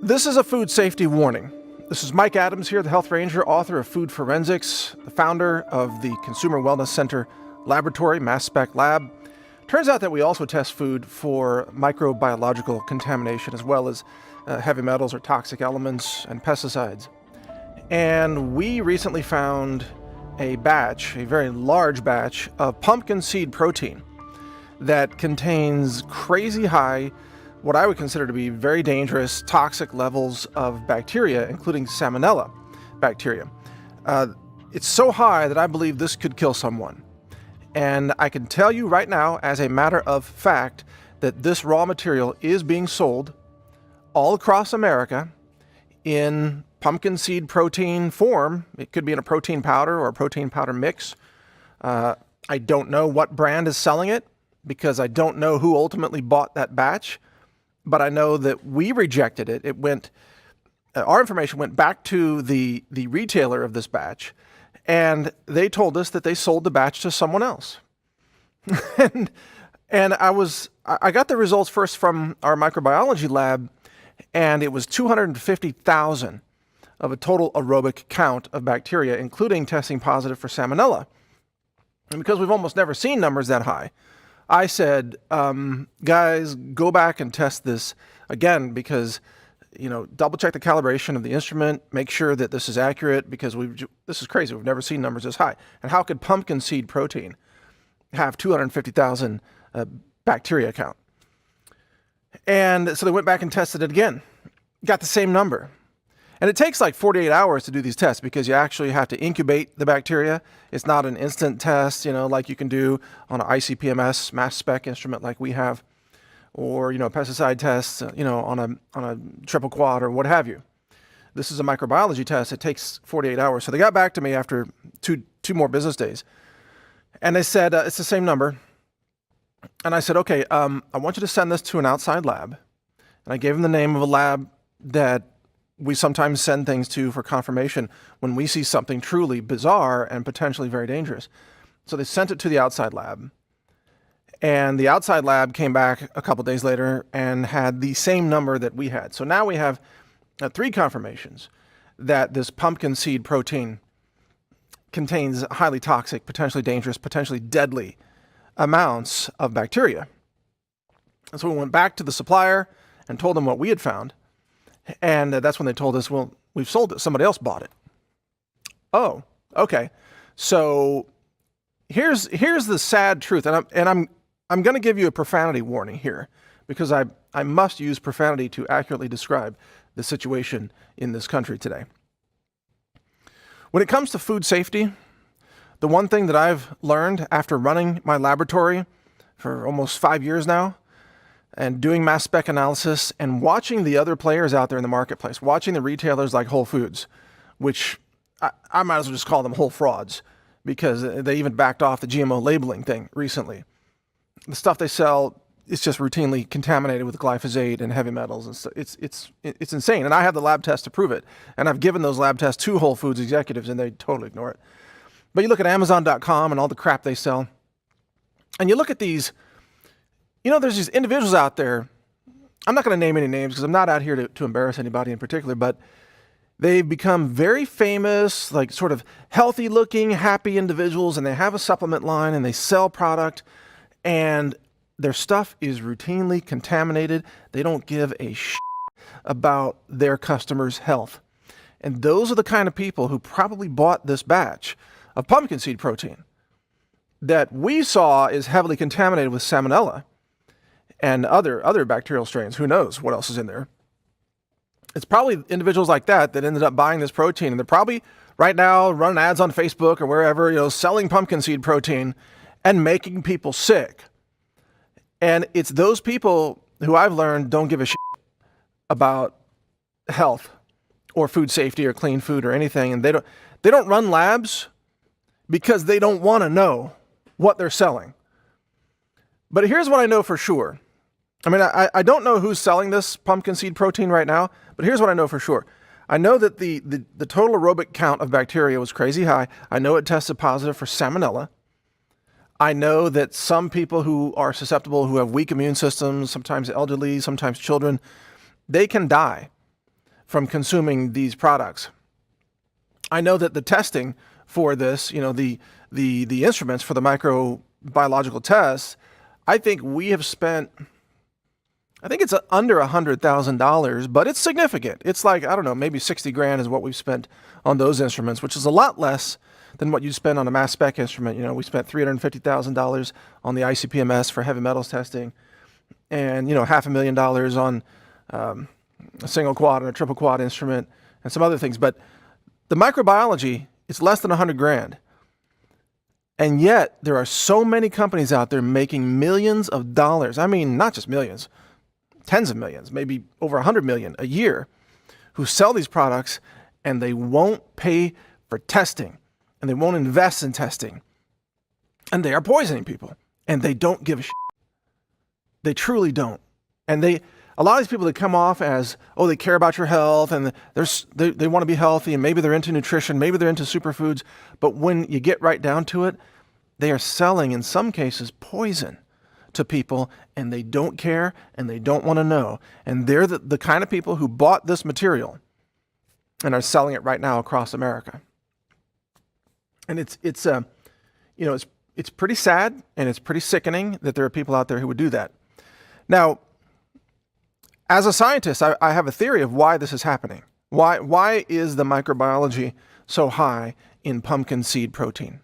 This is a food safety warning. This is Mike Adams here, the Health Ranger, author of Food Forensics, the founder of the Consumer Wellness Center Laboratory, Mass Spec Lab. Turns out that we also test food for microbiological contamination as well as heavy metals or toxic elements and pesticides. And we recently found a batch, a very large batch of pumpkin seed protein that contains crazy high, what I would consider to be very dangerous, toxic levels of bacteria, including salmonella bacteria. It's so high that I believe this could kill someone. And I can tell you right now, as a matter of fact, that this raw material is being sold all across America in pumpkin seed protein form. It could be in a protein powder or a protein powder mix. I don't know what brand is selling it because I don't know who ultimately bought that batch. But I know that we rejected it. Our information went back to the retailer of this batch, and they told us that they sold the batch to someone else. and I got the results first from our microbiology lab, and it was 250,000 of a total aerobic count of bacteria, including testing positive for salmonella. And because we've almost never seen numbers that high, I said, guys, go back and test this again because, double check the calibration of the instrument, make sure that this is accurate because this is crazy. We've never seen numbers this high. And how could pumpkin seed protein have 250,000 bacteria count? And so they went back and tested it again, got the same number. And it takes like 48 hours to do these tests because you actually have to incubate the bacteria. It's not an instant test, like you can do on an ICP-MS mass spec instrument like we have, or, pesticide tests, on a triple quad or what have you. This is a microbiology test. It takes 48 hours. So they got back to me after two more business days. And they said, it's the same number. And I said, okay, I want you to send this to an outside lab. And I gave them the name of a lab that we sometimes send things to for confirmation when we see something truly bizarre and potentially very dangerous. So they sent it to the outside lab. And the outside lab came back a couple days later and had the same number that we had. So now we have 3 confirmations that this pumpkin seed protein contains highly toxic, potentially dangerous, potentially deadly amounts of bacteria. And so we went back to the supplier and told them what we had found. And that's when they told us, well, we've sold it. Somebody else bought it. Oh, okay. So here's the sad truth. And I'm going to give you a profanity warning here because I must use profanity to accurately describe the situation in this country today. When it comes to food safety, the one thing that I've learned after running my laboratory for almost 5 years now, and doing mass spec analysis and watching the other players out there in the marketplace, watching the retailers like Whole Foods, which I might as well just call them whole frauds because they even backed off the GMO labeling thing recently. The stuff they sell is just routinely contaminated with glyphosate and heavy metals. And so it's insane. And I have the lab test to prove it. And I've given those lab tests to Whole Foods executives and they totally ignore it. But you look at Amazon.com and all the crap they sell, and you look at these. There's these individuals out there. I'm not going to name any names because I'm not out here to embarrass anybody in particular, but they've become very famous, like sort of healthy looking, happy individuals, and they have a supplement line and they sell product and their stuff is routinely contaminated. They don't give a shit about their customers' health. And those are the kind of people who probably bought this batch of pumpkin seed protein that we saw is heavily contaminated with salmonella and other bacterial strains. Who knows what else is in there? It's probably individuals like that ended up buying this protein. And they're probably right now running ads on Facebook or wherever, selling pumpkin seed protein and making people sick. And it's those people who I've learned don't give a shit about health or food safety or clean food or anything. And they don't run labs because they don't want to know what they're selling. But here's what I know for sure. I don't know who's selling this pumpkin seed protein right now, but here's what I know for sure. I know that the total aerobic count of bacteria was crazy high. I know it tested positive for salmonella. I know that some people who are susceptible, who have weak immune systems, sometimes elderly, sometimes children, they can die from consuming these products. I know that the testing for this, the instruments for the microbiological tests, I think it's under $100,000, but it's significant. It's like, I don't know, maybe 60 grand is what we've spent on those instruments, which is a lot less than what you spend on a mass spec instrument. We spent $350,000 on the ICP-MS for heavy metals testing, and $500,000 on a single quad and a triple quad instrument and some other things. But the microbiology, it's less than 100 grand. And yet there are so many companies out there making millions of dollars. I mean, not just millions, tens of millions, maybe over 100 million a year, who sell these products, and they won't pay for testing, and they won't invest in testing. And they are poisoning people, and they don't give a shit. They truly don't. And a lot of these people that come off as, oh, they care about your health, and they want to be healthy, and maybe they're into nutrition, maybe they're into superfoods, but when you get right down to it, they are selling, in some cases, poison to people, and they don't care, and they don't want to know. And they're the kind of people who bought this material and are selling it right now across America. And it's pretty sad, and it's pretty sickening that there are people out there who would do that. Now, as a scientist, I have a theory of why this is happening. Why is the microbiology so high in pumpkin seed protein?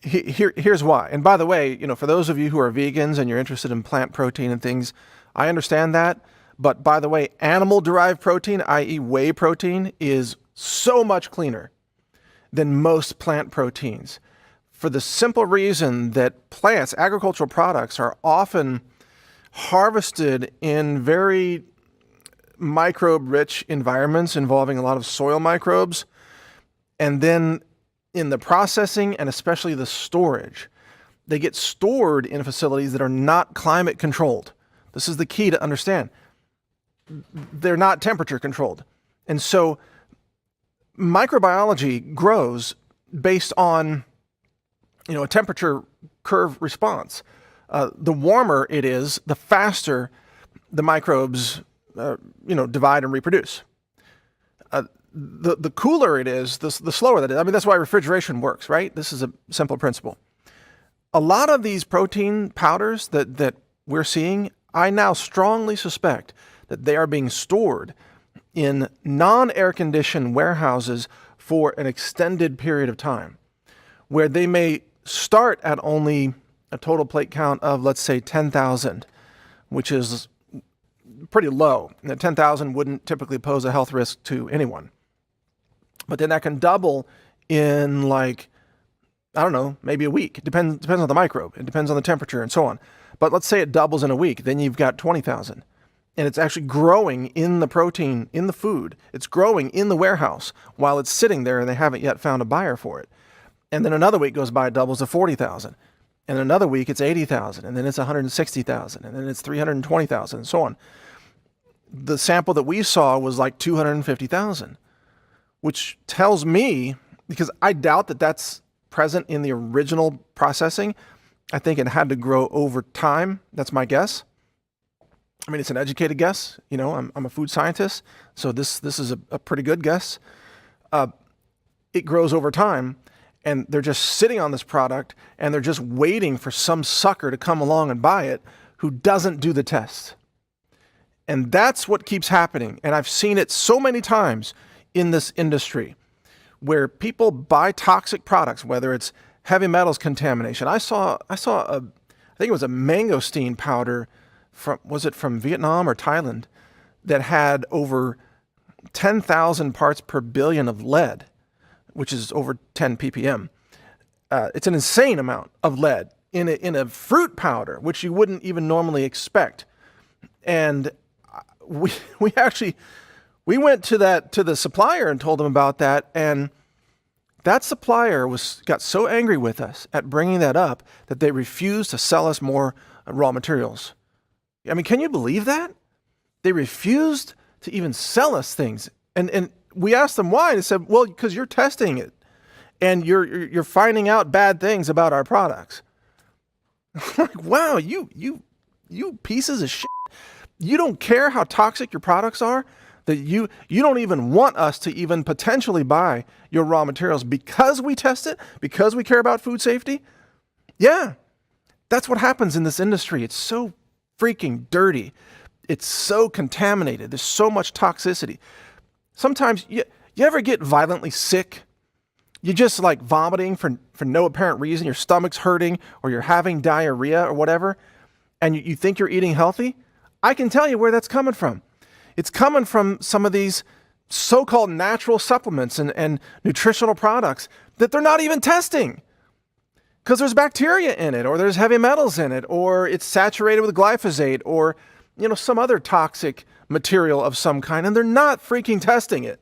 Here's why. And by the way, for those of you who are vegans and you're interested in plant protein and things, I understand that. But by the way, animal-derived protein, i.e. whey protein, is so much cleaner than most plant proteins, for the simple reason that plants, agricultural products, are often harvested in very microbe-rich environments involving a lot of soil microbes. And then in the processing, and especially the storage, they get stored in facilities that are not climate controlled. This is the key to understand. They're not temperature controlled. And so microbiology grows based on, a temperature curve response. The warmer it is, the faster the microbes, divide and reproduce. The cooler it is, the slower that is. I mean, that's why refrigeration works, right? This is a simple principle. A lot of these protein powders that we're seeing, I now strongly suspect that they are being stored in non-air conditioned warehouses for an extended period of time, where they may start at only a total plate count of, let's say, 10,000, which is pretty low. Now, 10,000 wouldn't typically pose a health risk to anyone. But then that can double in, maybe a week. It depends on the microbe. It depends on the temperature and so on. But let's say it doubles in a week. Then you've got 20,000. And it's actually growing in the protein, in the food. It's growing in the warehouse while it's sitting there, and they haven't yet found a buyer for it. And then another week goes by, it doubles to 40,000. And another week it's 80,000. And then it's 160,000. And then it's 320,000 and so on. The sample that we saw was like 250,000. Which tells me, because I doubt that that's present in the original processing, I think it had to grow over time. That's my guess. I mean, it's an educated guess. I'm a food scientist, so this is a pretty good guess. It grows over time, and they're just sitting on this product, and they're just waiting for some sucker to come along and buy it who doesn't do the test. And that's what keeps happening. And I've seen it so many times in this industry, where people buy toxic products, whether it's heavy metals contamination. I saw I think it was a mangosteen powder from Vietnam or Thailand that had over 10,000 parts per billion of lead, which is over 10 ppm. It's an insane amount of lead in a fruit powder, which you wouldn't even normally expect. And we went to the supplier and told them about that, and that supplier got so angry with us at bringing that up that they refused to sell us more raw materials. I mean, can you believe that? They refused to even sell us things. And we asked them why, and they said, well, because you're testing it, and you're finding out bad things about our products. Like, wow, you pieces of shit. You don't care how toxic your products are, that you don't even want us to even potentially buy your raw materials because we test it, because we care about food safety. Yeah, that's what happens in this industry. It's so freaking dirty. It's so contaminated. There's so much toxicity. Sometimes you ever get violently sick? You just like vomiting for no apparent reason. Your stomach's hurting or you're having diarrhea or whatever, and you think you're eating healthy. I can tell you where that's coming from. It's coming from some of these so-called natural supplements and nutritional products that they're not even testing because there's bacteria in it, or there's heavy metals in it, or it's saturated with glyphosate, or some other toxic material of some kind, and they're not freaking testing it.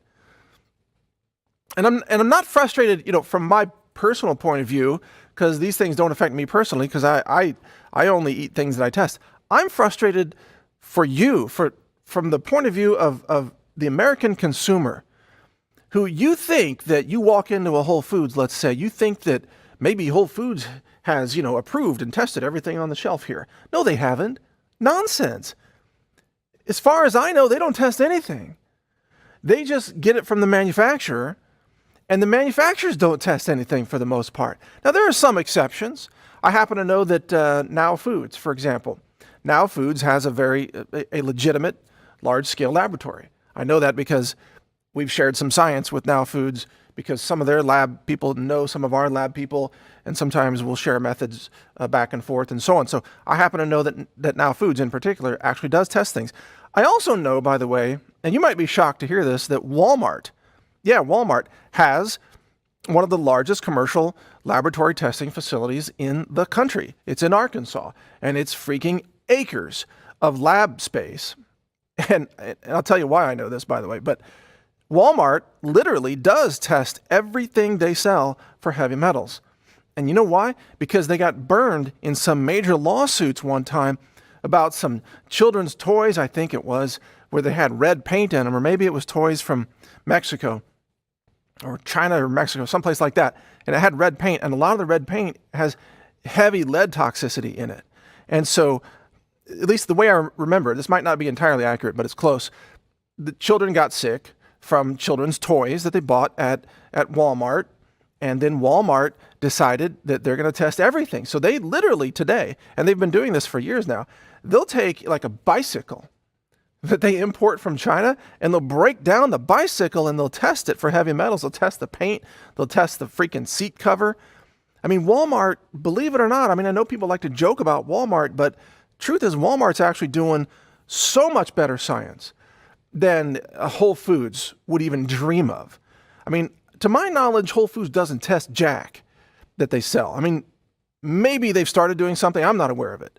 And I'm not frustrated, from my personal point of view, because these things don't affect me personally, because I only eat things that I test. I'm frustrated for you, from the point of view of the American consumer, who you think that you walk into a Whole Foods, let's say, you think that maybe Whole Foods has, approved and tested everything on the shelf here. No, they haven't. Nonsense. As far as I know, they don't test anything. They just get it from the manufacturer, and the manufacturers don't test anything for the most part. Now, there are some exceptions. I happen to know that Now Foods, for example, Now Foods has a legitimate large-scale laboratory. I know that because we've shared some science with Now Foods, because some of their lab people know some of our lab people, and sometimes we'll share methods back and forth and so on. So I happen to know that Now Foods in particular actually does test things. I also know, by the way, and you might be shocked to hear this, that Walmart has one of the largest commercial laboratory testing facilities in the country. It's in Arkansas, and it's freaking acres of lab space. And I'll tell you why I know this, by the way, but Walmart literally does test everything they sell for heavy metals. And you know why? Because they got burned in some major lawsuits one time about some children's toys, I think it was, where they had red paint in them, or maybe it was toys from Mexico or China or Mexico, someplace like that. And it had red paint, and a lot of the red paint has heavy lead toxicity in it. And so, at least the way I remember, this might not be entirely accurate, but it's close. The children got sick from children's toys that they bought at Walmart, and then Walmart decided that they're going to test everything. So they literally today, and they've been doing this for years now, they'll take like a bicycle that they import from China, and they'll break down the bicycle and they'll test it for heavy metals. They'll test the paint, they'll test the freaking seat cover. I mean, Walmart, believe it or not, I know people like to joke about Walmart, but truth is Walmart's actually doing so much better science than Whole Foods would even dream of. To my knowledge, Whole Foods doesn't test jack that they sell. Maybe they've started doing something. I'm not aware of it.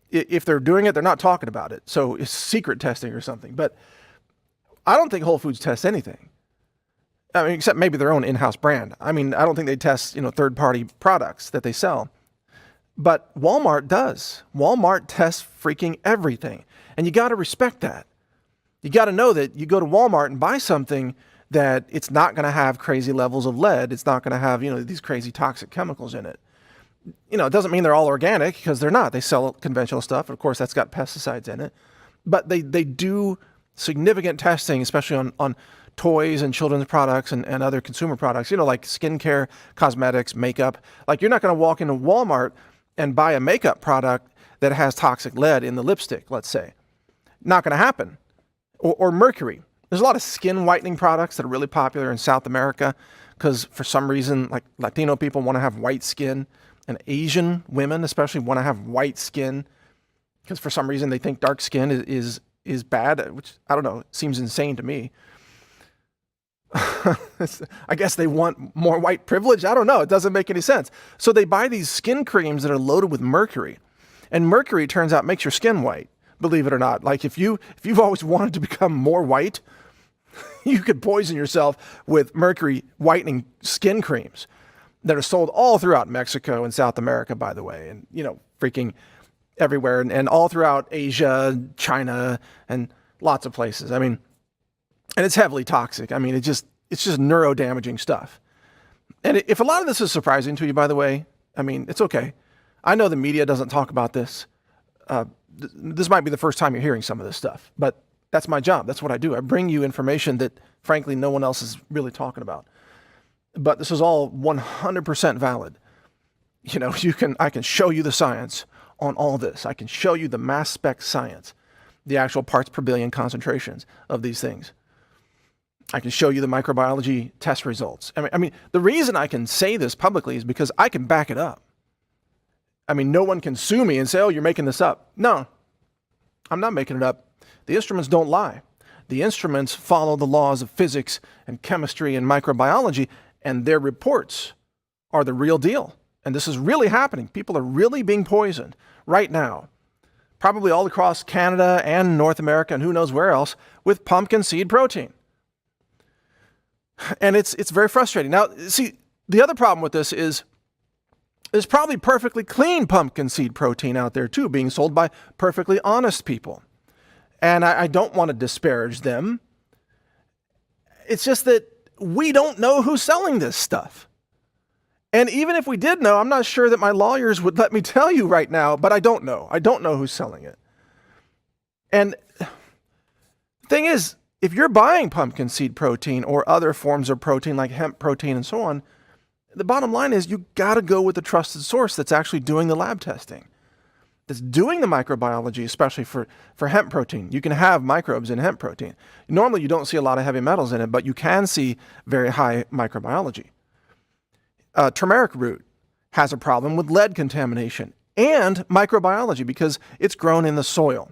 If they're doing it, they're not talking about it. So it's secret testing or something. But I don't think Whole Foods tests anything. Except maybe their own in-house brand. I don't think they test, third-party products that they sell. But Walmart does. Walmart tests freaking everything. And you got to respect that. You got to know that you go to Walmart and buy something that it's not going to have crazy levels of lead. It's not going to have, these crazy toxic chemicals in it. It doesn't mean they're all organic, because they're not. They sell conventional stuff. Of course, that's got pesticides in it. But they do significant testing, especially on toys and children's products and other consumer products, like skincare, cosmetics, makeup. Like, you're not going to walk into Walmart and buy a makeup product that has toxic lead in the lipstick, let's say. Not going to happen. Or mercury. There's a lot of skin whitening products that are really popular in South America because for some reason, like Latino people want to have white skin, and Asian women especially want to have white skin because for some reason they think dark skin is bad, which I don't know, seems insane to me. I guess they want more white privilege. I don't know. It doesn't make any sense. So they buy these skin creams that are loaded with mercury, and mercury, turns out, makes your skin white. Believe it or not. Like if you've always wanted to become more white, you could poison yourself with mercury whitening skin creams that are sold all throughout Mexico and South America, by the way, and freaking everywhere, and all throughout Asia, China, and lots of places. And it's heavily toxic. It's just neurodamaging stuff. And if a lot of this is surprising to you, by the way, it's okay. I know the media doesn't talk about this. this might be the first time you're hearing some of this stuff, but that's my job. That's what I do. I bring you information that, frankly, no one else is really talking about. But this is all 100% valid. I can show you the science on all this. I can show you the mass spec science, the actual parts per billion concentrations of these things. I can show you the microbiology test results. I mean, the reason I can say this publicly is because I can back it up. I mean, no one can sue me and say, oh, you're making this up. No, I'm not making it up. The instruments don't lie. The instruments follow the laws of physics and chemistry and microbiology, and their reports are the real deal. And this is really happening. People are really being poisoned right now, probably all across Canada and North America and who knows where else, with pumpkin seed protein. And it's very frustrating. Now, see, the other problem with this is there's probably perfectly clean pumpkin seed protein out there too, being sold by perfectly honest people. And I don't want to disparage them. It's just that we don't know who's selling this stuff. And even if we did know, I'm not sure that my lawyers would let me tell you right now, but I don't know. I don't know who's selling it. And the thing is, if you're buying pumpkin seed protein or other forms of protein like hemp protein and so on, the bottom line is you got to go with the trusted source that's actually doing the lab testing, that's doing the microbiology, especially for hemp protein. You can have microbes in hemp protein. Normally, you don't see a lot of heavy metals in it, but you can see very high microbiology. Turmeric root has a problem with lead contamination and microbiology because it's grown in the soil.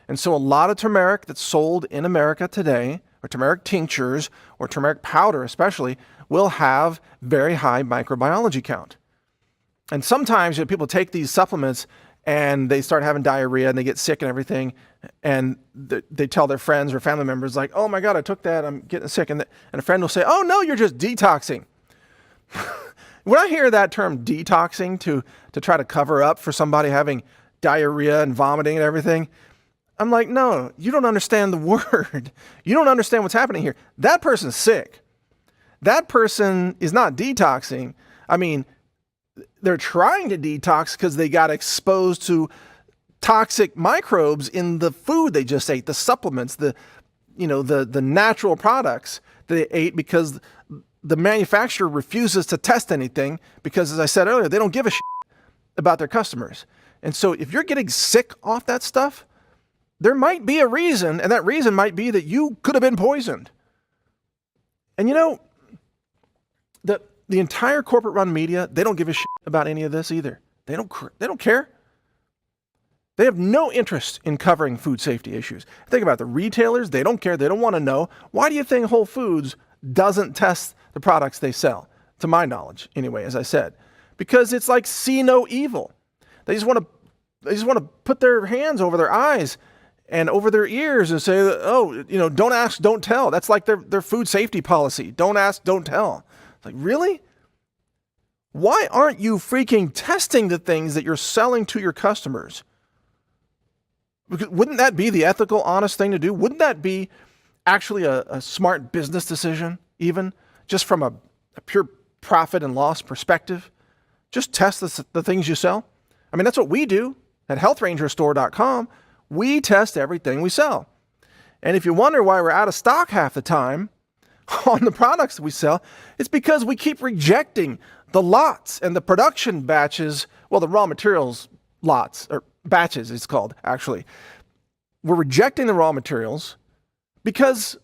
And so a lot of turmeric that's sold in America today, or turmeric tinctures, or turmeric powder especially, will have very high microbiology count. And sometimes people take these supplements and they start having diarrhea and they get sick and everything, and they tell their friends or family members like, oh my God, I took that, I'm getting sick. And a friend will say, oh no, you're just detoxing. When I hear that term detoxing to try to cover up for somebody having diarrhea and vomiting and everything, I'm like, no, you don't understand the word. You don't understand what's happening here. That person's sick. That person is not detoxing. I mean, they're trying to detox because they got exposed to toxic microbes in the food they just ate, the supplements, the natural products that they ate, because the manufacturer refuses to test anything because, as I said earlier, they don't give a shit about their customers. And so if you're getting sick off that stuff, there might be a reason, and that reason might be that you could have been poisoned. And the entire corporate-run media, they don't give a shit about any of this either. They don't care. They have no interest in covering food safety issues. Think about it. The retailers, they don't care. They don't want to know. Why do you think Whole Foods doesn't test the products they sell? To my knowledge, anyway, as I said. Because it's like see no evil. They just want to put their hands over their eyes and over their ears and say, oh, don't ask, don't tell. That's like their food safety policy. Don't ask, don't tell. It's like, really? Why aren't you freaking testing the things that you're selling to your customers? Because wouldn't that be the ethical, honest thing to do? Wouldn't that be actually a smart business decision, even just from a pure profit and loss perspective? Just test the things you sell. I mean, that's what we do at healthrangerstore.com. We test everything we sell. And if you wonder why we're out of stock half the time on the products that we sell, it's because we keep rejecting the lots and the production batches, well, the raw materials lots, or batches it's called, actually. We're rejecting the raw materials because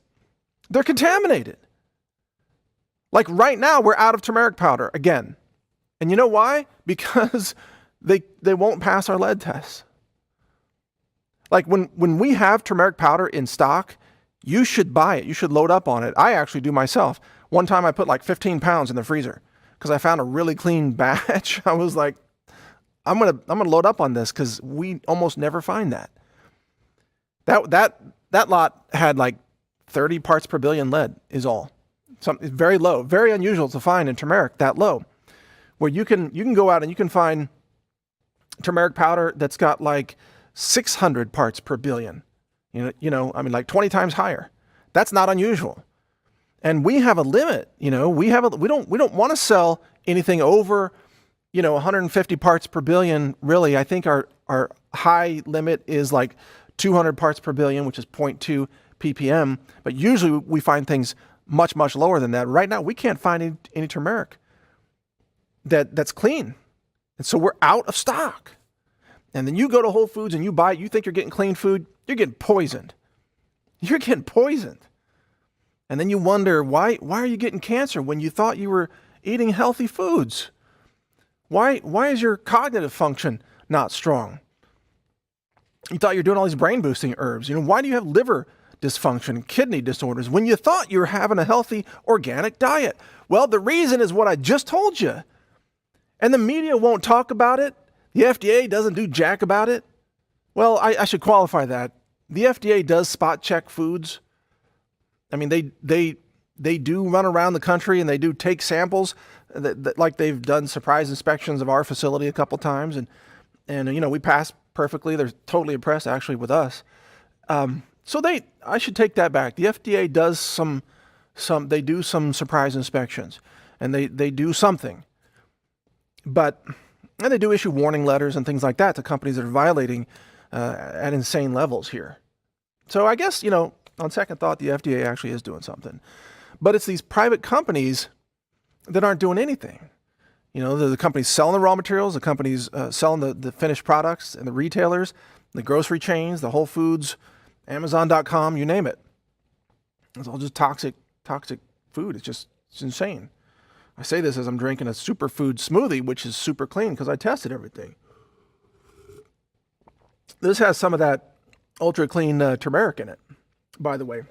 they're contaminated. Like right now, we're out of turmeric powder again. And you know why? Because they won't pass our lead tests. Like when we have turmeric powder in stock, you should buy it. You should load up on it. I actually do myself. One time I put like 15 pounds in the freezer because I found a really clean batch. I was like, I'm gonna load up on this because we almost never find that. That lot had like 30 parts per billion lead is all. Something very low, very unusual to find in turmeric that low. Where you can go out and you can find turmeric powder that's got like 600 parts per billion. Like 20 times higher. That's not unusual. And we have a limit, we don't want to sell anything over, 150 parts per billion. Really, I think our high limit is like 200 parts per billion, which is 0.2 ppm. But usually we find things much, much lower than that. Right now, we can't find any turmeric that's clean. And so we're out of stock. And then you go to Whole Foods and you buy it, you think you're getting clean food, you're getting poisoned. You're getting poisoned. And then you wonder, why are you getting cancer when you thought you were eating healthy foods? Why is your cognitive function not strong? You thought you were doing all these brain boosting herbs. Why do you have liver dysfunction and kidney disorders when you thought you were having a healthy organic diet? Well, the reason is what I just told you. And the media won't talk about it. The FDA doesn't do jack about it. Well, I should qualify that. The FDA does spot check foods. I mean, they do run around the country and they do take samples like they've done surprise inspections of our facility a couple times. And we pass perfectly. They're totally impressed actually with us. So I should take that back. The FDA does they do some surprise inspections and they do something, and they do issue warning letters and things like that to companies that are violating at insane levels here. So I guess, on second thought, the FDA actually is doing something. But it's these private companies that aren't doing anything. The companies selling the raw materials, the companies selling the finished products, and the retailers, the grocery chains, the Whole Foods, Amazon.com, you name it. It's all just toxic food. It's insane. I say this as I'm drinking a superfood smoothie, which is super clean because I tested everything. This has some of that ultra clean turmeric in it, by the way,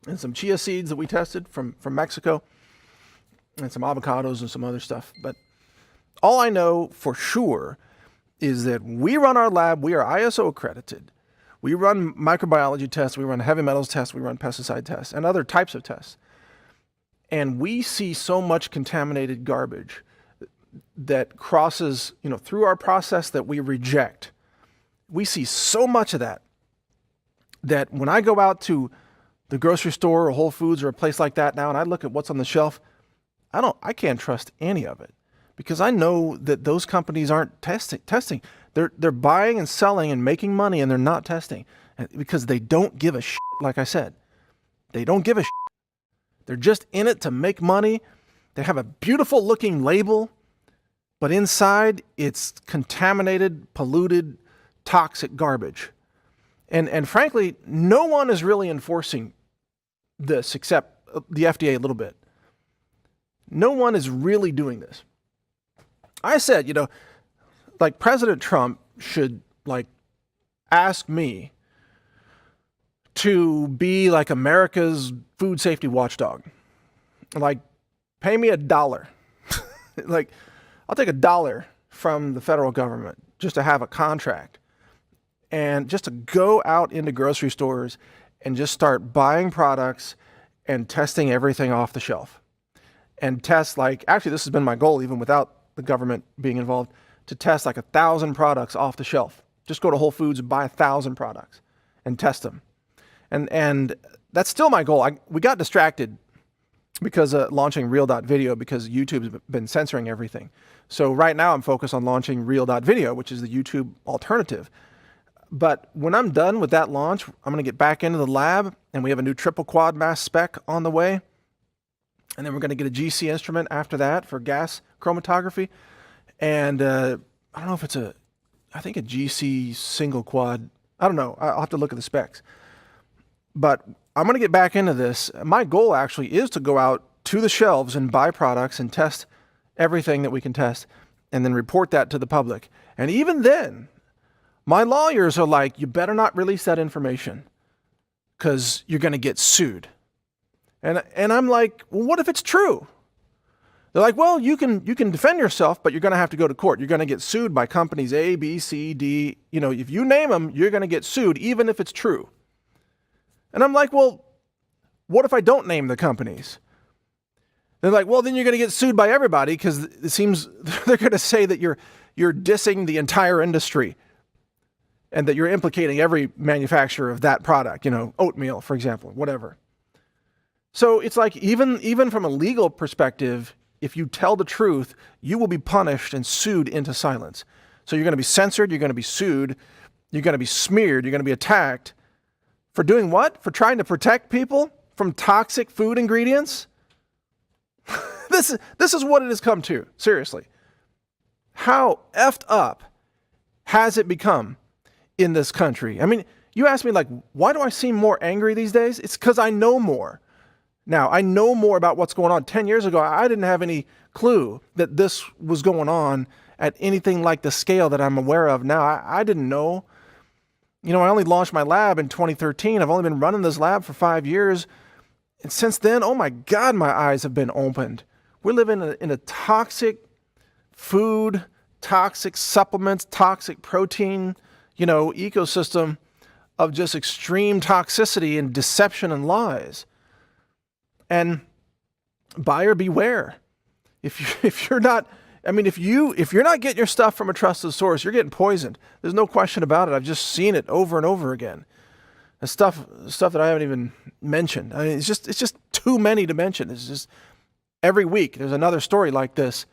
and some chia seeds that we tested from Mexico, and some avocados and some other stuff. But all I know for sure is that we run our lab. We are ISO accredited. We run microbiology tests. We run heavy metals tests. We run pesticide tests and other types of tests. And we see so much contaminated garbage that crosses, through our process that we reject. We see so much of that when I go out to the grocery store or Whole Foods or a place like that now and I look at what's on the shelf, I can't trust any of it because I know that those companies aren't testing. They're buying and selling and making money and they're not testing because they don't give a shit, like I said. They don't give a shit. They're just in it to make money. They have a beautiful looking label, but inside it's contaminated, polluted, toxic garbage. And frankly, no one is really enforcing this except the FDA a little bit. No one is really doing this. I said, like President Trump should ask me to be like America's food safety watchdog. Pay me $1. I'll take $1 from the federal government just to have a contract and just to go out into grocery stores and just start buying products and testing everything off the shelf. And test actually this has been my goal even without the government being involved, to test 1,000 products off the shelf. Just go to Whole Foods and buy 1,000 products and test them. And that's still my goal. We got distracted because launching Real.video because YouTube's been censoring everything. So right now I'm focused on launching Real.video, which is the YouTube alternative. But when I'm done with that launch, I'm going to get back into the lab and we have a new triple quad mass spec on the way. And then we're going to get a GC instrument after that for gas chromatography. And I don't know if I think a GC single quad. I don't know. I'll have to look at the specs. But I'm going to get back into this. My goal actually is to go out to the shelves and buy products and test everything that we can test and then report that to the public. And even then, my lawyers are like, you better not release that information because you're going to get sued. And I'm like, well, what if it's true? They're like, well, you can defend yourself, but you're going to have to go to court. You're going to get sued by companies A, B, C, D. If you name them, you're going to get sued, even if it's true. And I'm like, well, what if I don't name the companies? They're like, well, then you're going to get sued by everybody because it seems they're going to say that you're dissing the entire industry and that you're implicating every manufacturer of that product, oatmeal, for example, whatever. So it's like even from a legal perspective, if you tell the truth, you will be punished and sued into silence. So you're going to be censored, you're going to be sued, you're going to be smeared, you're going to be attacked for doing what? For trying to protect people from toxic food ingredients? This is what it has come to, seriously. How effed up has it become in this country? I mean, you ask me, like, why do I seem more angry these days? It's because I know more. Now, I know more about what's going on. 10 years ago, I didn't have any clue that this was going on at anything like the scale that I'm aware of now. I didn't know. You know, I only launched my lab in 2013. I've only been running this lab for 5 years. And since then, oh my God, my eyes have been opened. We're living in a toxic food, toxic supplements, toxic protein, ecosystem of just extreme toxicity and deception and lies. And buyer beware. If you're not getting your stuff from a trusted source, you're getting poisoned. There's no question about it. I've just seen it over and over again. And stuff that I haven't even mentioned. I mean, it's just too many to mention. It's just every week there's another story like this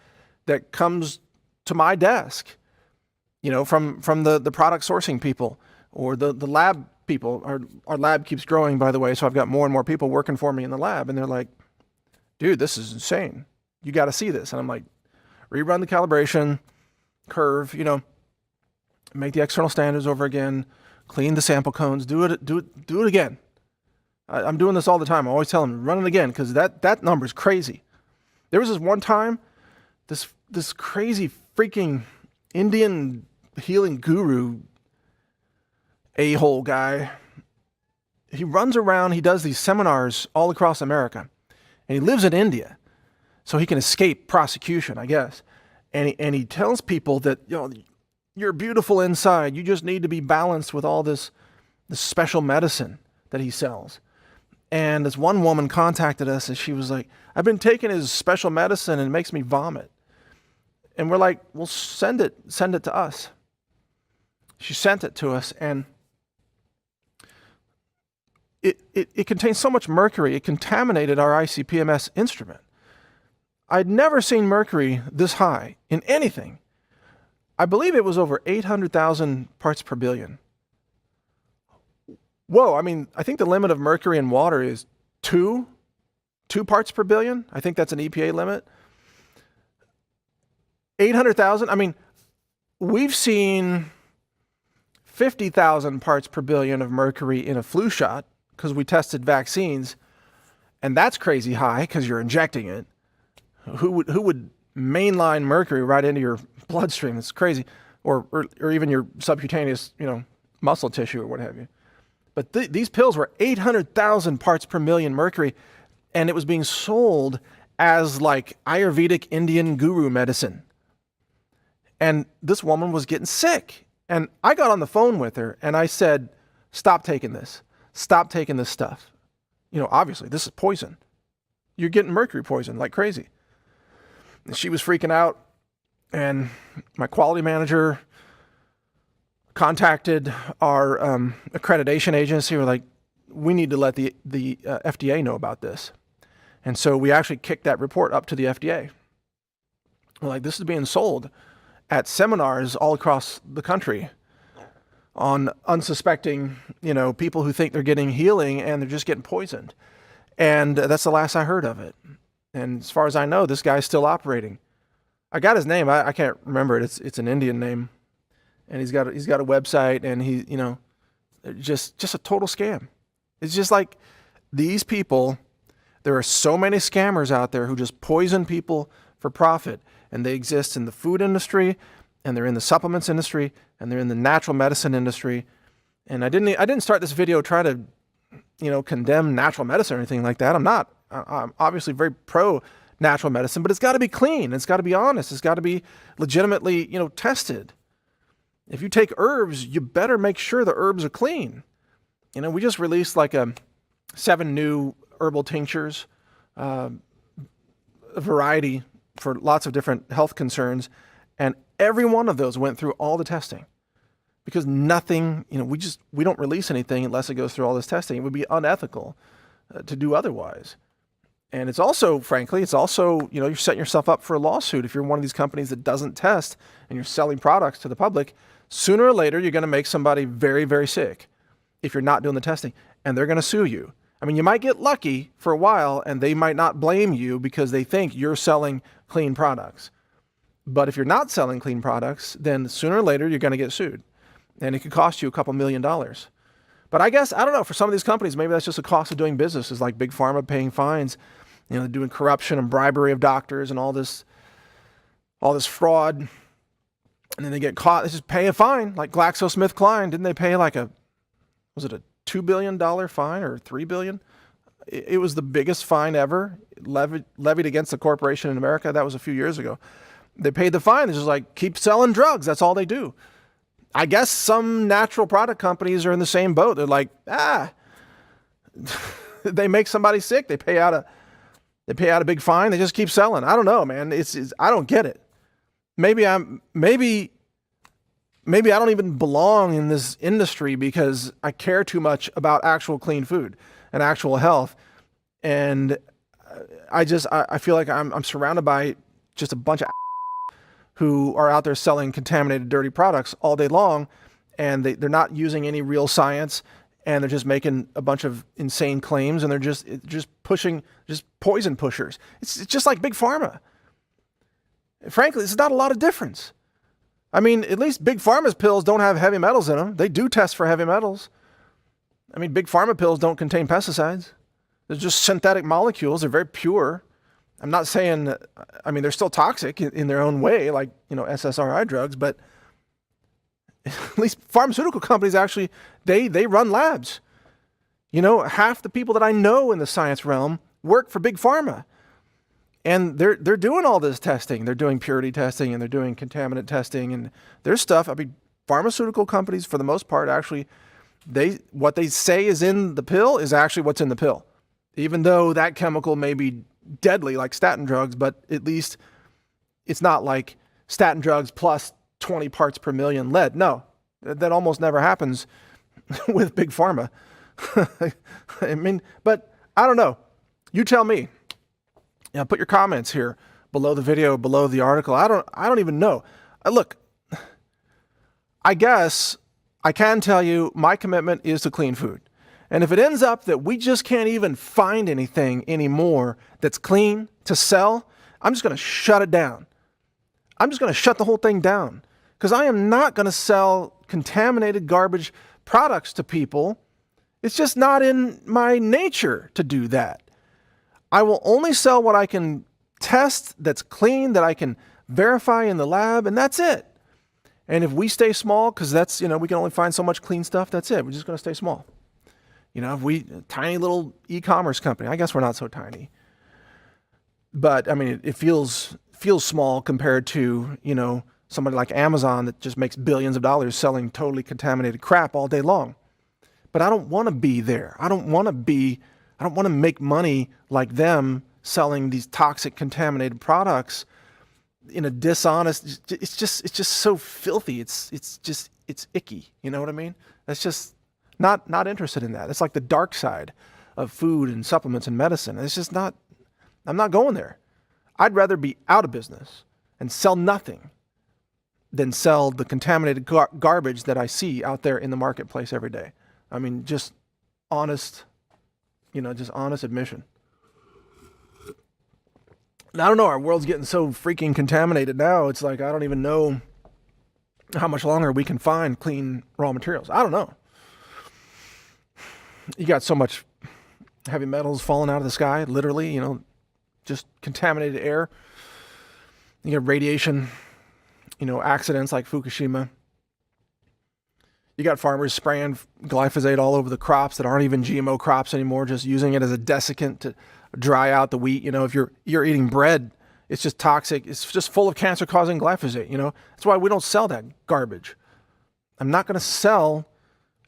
that comes to my desk, from the product sourcing people or the lab people. Our lab keeps growing, by the way, so I've got more and more people working for me in the lab, and they're like, dude, this is insane. You got to see this. And I'm like, rerun the calibration curve, make the external standards over again, clean the sample cones, do it again. I'm doing this all the time. I always tell them, run it again, because that number is crazy. There was this one time, this crazy freaking Indian healing guru a-hole guy, he runs around, he does these seminars all across America, and he lives in India, so he can escape prosecution, I guess. And he tells people that, you're beautiful inside. You just need to be balanced with all this special medicine that he sells. And this one woman contacted us, and she was like, I've been taking his special medicine and it makes me vomit. And we're like, well, send it to us. She sent it to us, and it contains so much mercury, it contaminated our ICP-MS instrument. I'd never seen mercury this high in anything. I believe it was over 800,000 parts per billion. Whoa, I think the limit of mercury in water is 2 parts per billion. I think that's an EPA limit. 800,000, we've seen 50,000 parts per billion of mercury in a flu shot because we tested vaccines, and that's crazy high because you're injecting it. Who would mainline mercury right into your bloodstream? It's crazy. Or even your subcutaneous, muscle tissue or what have you. But these pills were 800,000 parts per million mercury, and it was being sold as like Ayurvedic Indian guru medicine. And this woman was getting sick. And I got on the phone with her and I said, stop taking this. Stop taking this stuff. Obviously this is poison. You're getting mercury poison like crazy. And she was freaking out, and my quality manager contacted our accreditation agency. We're like, we need to let the FDA know about this. And so we actually kicked that report up to the FDA. We're like, this is being sold at seminars all across the country on unsuspecting, people who think they're getting healing and they're just getting poisoned. And that's the last I heard of it. And as far as I know, this guy's still operating. I got his name. I can't remember it. It's an Indian name. And he's got a website, and he, just a total scam. It's just like these people, there are so many scammers out there who just poison people for profit. And they exist in the food industry, and they're in the supplements industry, and they're in the natural medicine industry. And I didn't start this video trying to, condemn natural medicine or anything like that. I'm not. I'm obviously very pro natural medicine, but it's got to be clean. It's got to be honest. It's got to be legitimately, tested. If you take herbs, you better make sure the herbs are clean. We just released like 7 new herbal tinctures, a variety for lots of different health concerns. And every one of those went through all the testing, because nothing, we don't release anything unless it goes through all this testing. It would be unethical to do otherwise. And it's also, frankly, you're setting yourself up for a lawsuit. If you're one of these companies that doesn't test and you're selling products to the public, sooner or later, you're going to make somebody very, very sick if you're not doing the testing, and they're going to sue you. I mean, you might get lucky for a while and they might not blame you because they think you're selling clean products. But if you're not selling clean products, then sooner or later, you're going to get sued. And it could cost you a couple $1 million. But I guess, I don't know, for some of these companies, maybe that's just a cost of doing business. It's like Big Pharma paying fines, doing corruption and bribery of doctors and all this fraud. And then they get caught, they just pay a fine. Like GlaxoSmithKline, didn't they pay was it a $2 billion fine or $3 billion? It was the biggest fine ever levied against the corporation in America. That was a few years ago. They paid the fine. It's just like, keep selling drugs. That's all they do. I guess some natural product companies are in the same boat. They're like, they make somebody sick. They pay out a big fine. They just keep selling. I don't know, man. I don't get it. Maybe I don't even belong in this industry because I care too much about actual clean food and actual health. And I feel like I'm surrounded by just a bunch of who are out there selling contaminated, dirty products all day long, and they're not using any real science, and they're just making a bunch of insane claims, and they're just pushing, just poison pushers. It's just like Big Pharma. Frankly, it's not a lot of difference. I mean, at least Big Pharma's pills don't have heavy metals in them. They do test for heavy metals. I mean, Big Pharma pills don't contain pesticides. They're just synthetic molecules. They're very pure. I'm not saying, they're still toxic in their own way, like, SSRI drugs, but at least pharmaceutical companies actually, they run labs. Half the people that I know in the science realm work for Big Pharma. And they're doing all this testing. They're doing purity testing and they're doing contaminant testing and there's stuff. Pharmaceutical companies, for the most part, actually, what they say is in the pill is actually what's in the pill. Even though that chemical may be deadly like statin drugs, but at least it's not like statin drugs plus 20 parts per million lead. No, that almost never happens with Big Pharma. But I don't know. You tell me. Put your comments here below the video, below the article. I don't even know. Look, I guess I can tell you my commitment is to clean food. And if it ends up that we just can't even find anything anymore that's clean to sell, I'm just going to shut it down. I'm just going to shut the whole thing down because I am not going to sell contaminated garbage products to people. It's just not in my nature to do that. I will only sell what I can test that's clean, that I can verify in the lab, and that's it. And if we stay small, because that's, we can only find so much clean stuff, that's it. We're just going to stay small. If we, tiny little e-commerce company, I guess we're not so tiny. But it feels small compared to, somebody like Amazon that just makes billions of dollars selling totally contaminated crap all day long. But I don't want to be there. I don't want to make money like them selling these toxic contaminated products in a dishonest, it's just so filthy. It's icky. You know what I mean? That's just not interested in that. It's like the dark side of food and supplements and medicine. It's just not, I'm not going there. I'd rather be out of business and sell nothing than sell the contaminated garbage that I see out there in the marketplace every day. Just honest, just honest admission. And I don't know, our world's getting so freaking contaminated now. It's like, I don't even know how much longer we can find clean raw materials. I don't know. You got so much heavy metals falling out of the sky, literally, just contaminated air. You get radiation, accidents like Fukushima. You got farmers spraying glyphosate all over the crops that aren't even GMO crops anymore, just using it as a desiccant to dry out the wheat. If you're eating bread, it's just toxic. It's just full of cancer-causing glyphosate, That's why we don't sell that garbage. I'm not going to sell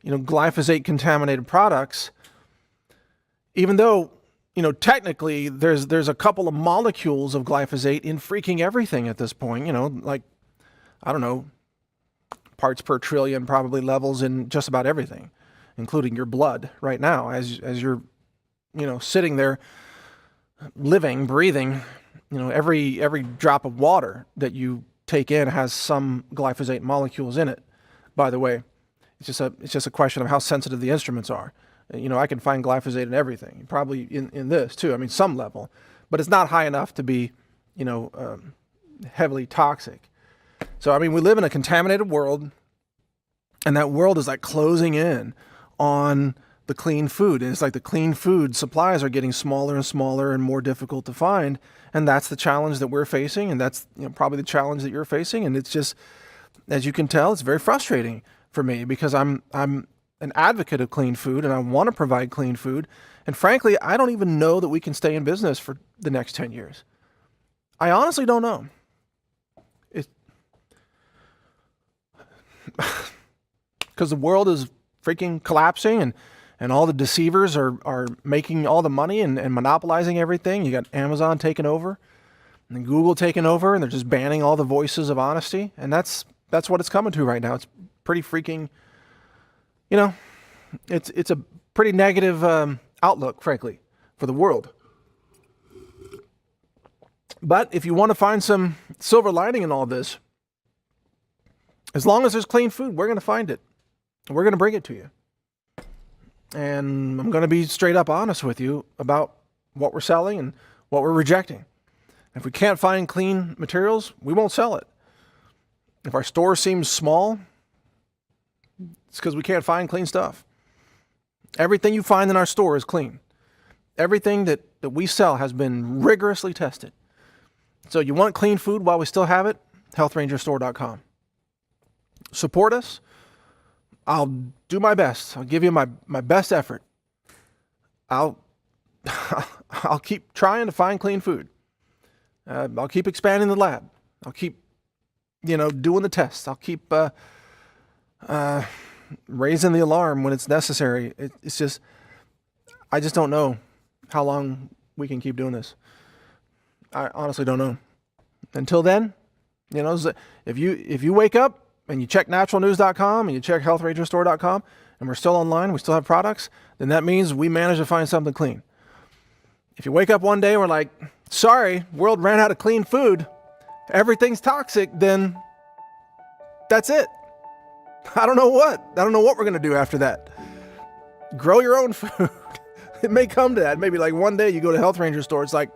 glyphosate-contaminated products, even though, technically there's a couple of molecules of glyphosate in freaking everything at this point, like, I don't know, parts per trillion probably levels in just about everything, including your blood right now as you're, sitting there living, breathing, every drop of water that you take in has some glyphosate molecules in it. By the way, it's just a question of how sensitive the instruments are. I can find glyphosate in everything, probably in this too. I mean, some level, but it's not high enough to be, heavily toxic. So, I mean, we live in a contaminated world, and that world is like closing in on the clean food. And it's like the clean food supplies are getting smaller and smaller and more difficult to find. And that's the challenge that we're facing. And that's probably the challenge that you're facing. And it's just, as you can tell, it's very frustrating for me because I'm an advocate of clean food and I want to provide clean food. And frankly, I don't even know that we can stay in business for the next 10 years. I honestly don't know. Because the world is freaking collapsing and all the deceivers are making all the money and monopolizing everything. You got Amazon taking over and Google taking over, and they're just banning all the voices of honesty. And that's what it's coming to right now. It's pretty freaking, it's a pretty negative outlook, frankly, for the world. But if you want to find some silver lining in all this, as long as there's clean food, we're going to find it. We're going to bring it to you. And I'm going to be straight up honest with you about what we're selling and what we're rejecting. If we can't find clean materials, we won't sell it. If our store seems small, it's because we can't find clean stuff. Everything you find in our store is clean. Everything that we sell has been rigorously tested. So you want clean food while we still have it? HealthRangerStore.com. Support us. I'll do my best. I'll give you my best effort. I'll keep trying to find clean food. I'll keep expanding the lab. I'll keep, doing the tests. I'll keep raising the alarm when it's necessary. It's just, I just don't know how long we can keep doing this. I honestly don't know. Until then, if you wake up and you check naturalnews.com and you check healthrangerstore.com and we're still online, we still have products, then that means we managed to find something clean. If you wake up one day and we're like, sorry, world ran out of clean food, everything's toxic, then that's it. I don't know what we're going to do after that. Grow your own food. It may come to that. Maybe like one day you go to Health Ranger store, it's like,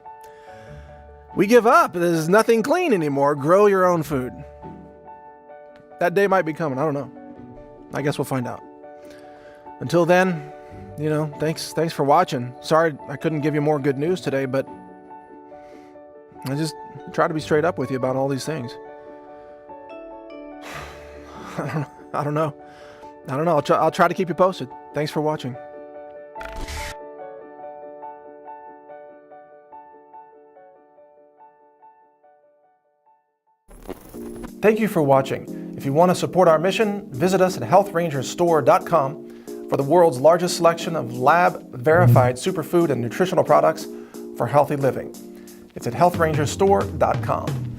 we give up. There's nothing clean anymore. Grow your own food. That day might be coming. I don't know. I guess we'll find out. Until then, thanks for watching. Sorry I couldn't give you more good news today, but I just try to be straight up with you about all these things. I don't know. I'll try to keep you posted. Thanks for watching. Thank you for watching. If you want to support our mission, visit us at healthrangerstore.com for the world's largest selection of lab-verified superfood and nutritional products for healthy living. It's at healthrangerstore.com.